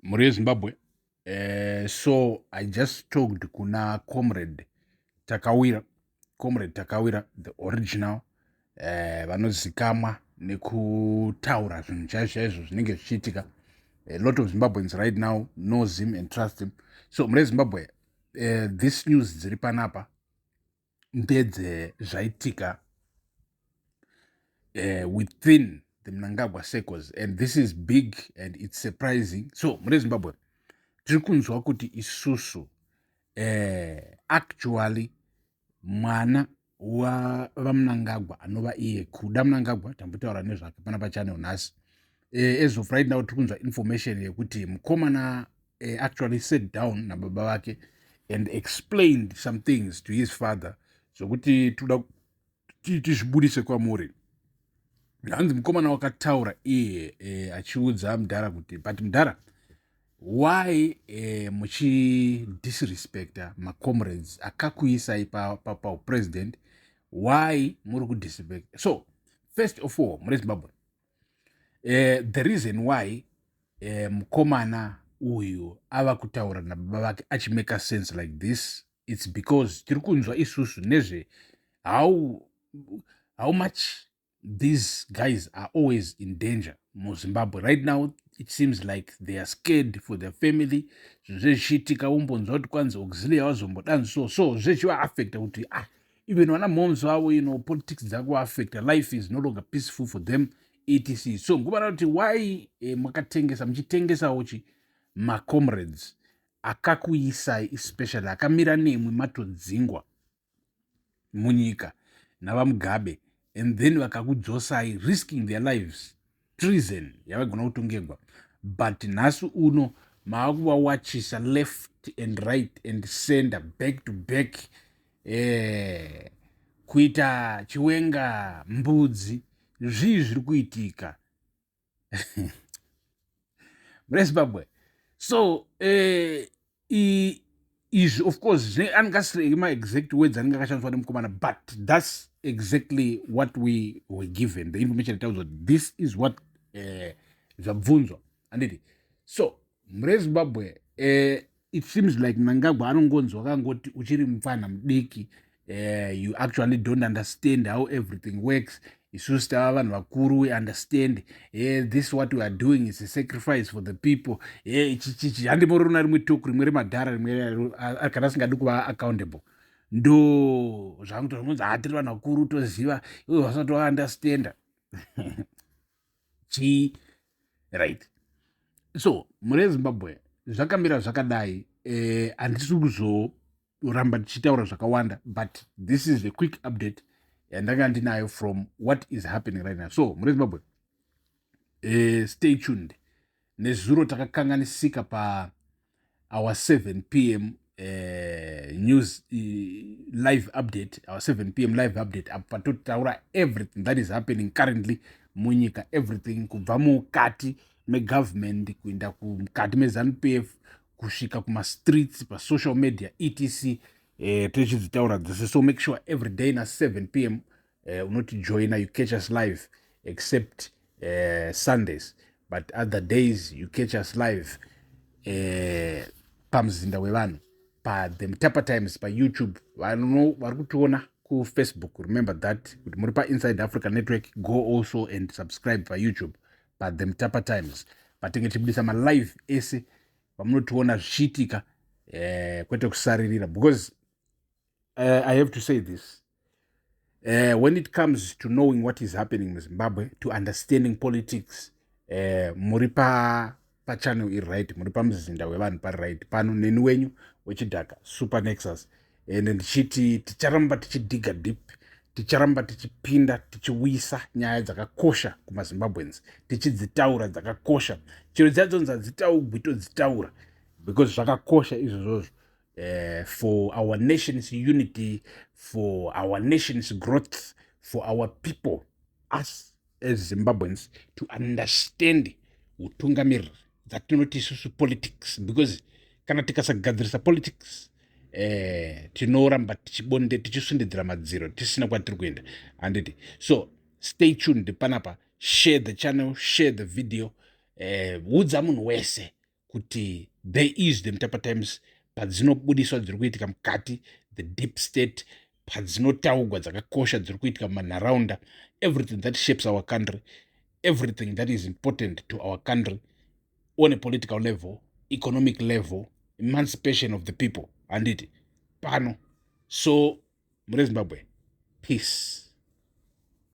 Muri Zimbabwe. So I just talked kuna Comrade Takawira, the original, vanozikamwa nekutaura zvinhu chaizvo zvinenge zvichiitika. A lot of Zimbabweans right now knows him and trust him. So muri Zimbabwe, this news dziri panapa ndedze zvaitika within the Mnangagwa circles, and this is big and it's surprising. So muri Zimbabwe tiri kunzwa kuti isusu actually mwana vaMnangagwa anova iye Kuda Mnangagwa, tambotaura nezvake pana pachannel nhasi. As of right now tiri kunzwa information yekuti mukomana actually sat down nababa vake and explained some things to his father zvokuti toda tizvibudise kwamuri. Hanzi mukomana wakataura iye achiudza Mudhara kuti but Mudhara, why muchidisrespecta macomrades akakuisai paupresident? Why muri kudisrespect? So first of all, muri Zimbabwe, the reason why mukomana uyu ava kutaura nababa vake achimake sense like this, it's because tiri kunzwa isusu nezve how much these guys are always in danger mu Zimbabwe. Right now it seems like they are scared for their family. Zvezvichiitika umbonzwa kuti kwanzi auxiliary wazombodanzi so zvechivaafecta kuti even vana momzo avo politics dzakuvaafecta, life is no longer peaceful for them etc. So nguvana kuti why muchitengesawo macomrades akakuisai, especially akamira nemwe matodzingwa munyika navaMugabe, and then vakakudzosai risking their lives, treason yavagona kutongegwa. But nhasi uno maakuvawachisa left and right and center, back to back, kuita chiwenga mbudzi, zvii zviri kuitika muri Zimbabwe. So is of course angasirema exact words anenge akashandiswa nemukomana, but that's exactly what we were given, the information tells us this is what zvabvunzwa anditi. So muri Zimbabwe it seems like Mnangagwa anongonzwa kangoti uchiri mufana mudiki, you actually don't understand how everything works. Isusu tava vanhu vakuru, we understand this what we are doing is a sacrifice for the people. Ichichichi handimorona rimwe toku rimwe reMadhara rimwe kana asingadi kuva accountable. Ndo zvakutonzi tiri vanhu vakuru toziva, ivo vasati vaandastanda right. So muri Zimbabwe zvakamira zvakadai, handisi kuzoramba tichitaura zvakawanda, but this is a quick update yandanga ndinayo from what is happening right now. So muri Zimbabwe, stay tuned. Nezuro takakanganisika pa our 7 p.m. News live update, our 7 p.m. live update, apa totaura everything that is happening currently munyika, everything kubva mukati megovernment kuenda mukati meZANU-PF kusvika kumastreets pasocial media etc. Tichidzitaura dzese. So make sure every day na 7 p.m. unotijoina, you catch us live except Sundays, but other days you catch us live pamzinda wevanhu the Mutapa Times pa YouTube. Vari kutiona kuFacebook, remember that. Kuti muri pa Inside Africa Network, go also and subscribe pa YouTube pa the Mutapa Times. Patinge tibudisa malive ese pamunotiona zvichiitika, kwete kusaririra, because I have to say this, when it comes to knowing what is happening in Zimbabwe, to understanding politics, muri pachannel iri right, muri pamzinda wevanhu pari right, pano neni wenyu wechidhaka Super Nexus. And ndichiti ticharamba tichidiga deep, ticharamba tichipinda tichiwisa nyaya dzakakosha kumaZimbabweans, tichidzitaura dzakakosha. Chero dzadzonzi hadzitaurwi todzitaura because zvakakosha izvozvozvo, for our nation's unity, for our nation's growth, for our people, us as Zimbabweans, to understand utungamiriri dzatinoti isusu politics, because kana tikasagadzirisa politics tinoramba tichisundidzira madziro tisina kwatiri kuenda handiti. So stay tuned panapa, share the channel, share the video, udza munhu wese kuti there is the Mutapa Times padzinobudiswa dziri kuitika mukati, the deep state, padzinotaurwa dzakakosha dziri kuitika mumanharaunda, everything that shapes our country, everything that is important to our country on a political level, economic level, emancipation of the people, handiti pano. So muri Zimbabwe, peace.